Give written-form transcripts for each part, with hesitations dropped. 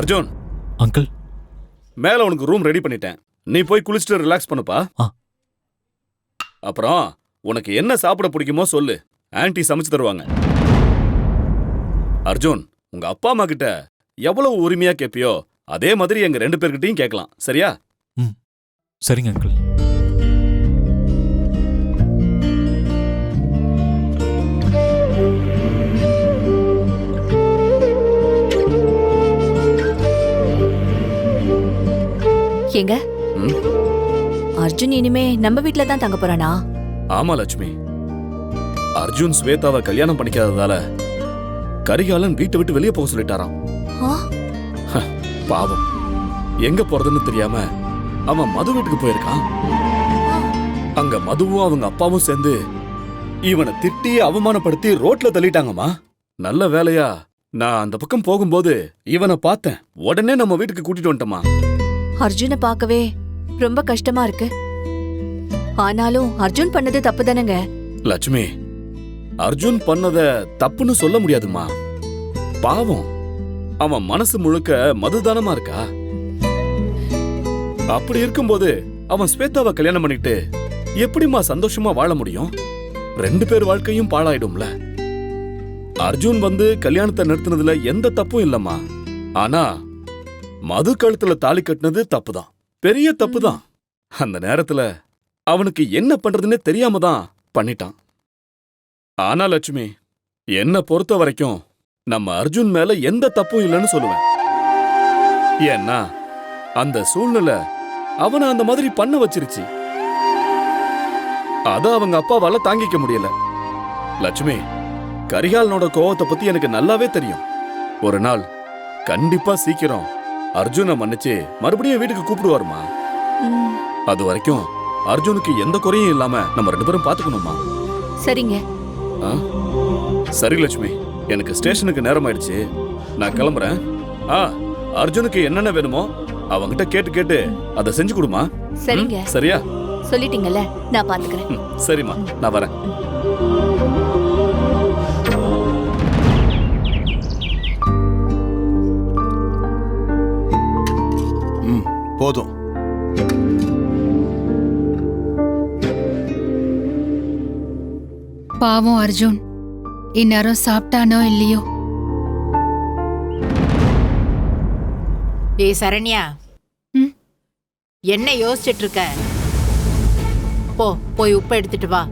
Arjun. Uncle. மேல உனக்கு room ready பண்ணிட்டேன். நீ போய் குளிச்சுட்டு ரிலாக்ஸ் பண்ணுப்பா. அப்புறம் உனக்கு என்ன சாப்பிட பிடிக்குமோ சொல்லு, ஆன்ட்டி சமைச்சு தருவாங்க. அர்ஜுன், உங்க அப்பா அம்மா கிட்ட எவ்வளவு உரிமையா கேப்பியோ அதே மாதிரி எங்க 2 பேர்கிட்டயும் கேட்கலாம். சரியா? சரிங்க அங்கிள். ஏங்க, அர்ஜுன் இனிமே நம்ம வீட்ல தான் தங்க போறானா? ஆமா லட்சுமி. அர்ஜுன் ஸ்வேதாவை கல்யாணம் பண்ணிக்காததால கரிகாலன் வீட்டை விட்டு வெளியே போக சொல்லிட்டாராம். பாவம், எங்க போறதுன்னு தெரியாம அவன் மது வீட்டுக்கு போயிருக்கான். அங்க மதுவும் அவங்க அப்பாவும் சேர்ந்து இவனை திட்டி அவமானப்படுத்தி ரோட்ல தள்ளிட்டாங்கம்மா. நல்ல வேலையா நான் அந்த பக்கம் போகும்போது இவனை பார்த்தேன். உடனே நம்ம வீட்டுக்கு கூட்டிட்டு வந்துட்டோமா. அர்ஜுனை பார்க்கவே ரொம்ப கஷ்டமா இருக்கு. ஆனாலும் அர்ஜுன் பண்ணது தப்பு தானங்க. லட்சுமி, அர்ஜுன் பண்ணத தப்புன்னு சொல்ல முடியாதுமா. பாவம், அவன் மனசு முழுக்க மதுதானமா இருக்கா. அப்படி இருக்கும்போது அவன் ஸ்வேதாவை கல்யாணம் பண்ணிட்டு எப்படிமா சந்தோஷமா வாழ முடியும்? 2 பேர் வாழ்க்கையும் பாழாயிடும்ல. அர்ஜுன் வந்து கல்யாணத்தை நிறுத்தினதுல எந்த தப்பும் இல்லம்மா. ஆனா மது கழுத்துல தாலி கட்டினது தப்புதான், பெரிய தப்புதான். அந்த நேரத்துல அவனுக்கு என்ன பண்றதுன்னே தெரியாம தான் பண்ணிட்டான். ஆனா லட்சுமி, என்ன பொறுத்த வரைக்கும் நம்ம அர்ஜுன் மேல எந்த தப்பும் இல்லைன்னு சொல்லுவேன். ஏன்னா அந்த சூழ்நிலை அவனை அந்த மாதிரி பண்ண வச்சிருச்சு. அத அவங்க அப்பாவால தாங்கிக்க முடியல. லட்சுமி, கரிகாலனோட கோவத்தை பத்தி எனக்கு நல்லாவே தெரியும். ஒரு நாள் கண்டிப்பா சீக்கிரம் அர்ஜுனை மன்னிச்சு மறுபடியும் வீட்டுக்கு கூப்பிடுவாருமா. அது வரைக்கும் அர்ஜுனுக்கு எந்த குறையும் இல்லாம நம்ம 2 பேரும் பாத்துக்கணுமா. சரிங்க. சரி லட்சுமி, எனக்கு ஸ்டேஷனுக்கு நேரம் ஆயிடுச்சு, நான் கிளம்புறேன். அர்ஜுனுக்கு என்னென்ன வேணுமோ அவங்கிட்ட கேட்டு கேட்டு அதை செஞ்சு கொடுமா. சரிங்க. சரியா? சொல்லிட்டீங்கல்ல, நான் பாத்துக்கிறேன். சரிம்மா, நான் வரேன். போதும். பாவம் அர்ஜுன், இந்நேரம் சாப்பிட்டானோ இல்லையோ. ஏய் சரண்யா, என்ன யோசிச்சுட்டு இருக்க? போய் உப்பு எடுத்துட்டு வா.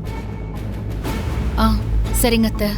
சரிங்க அத்தை.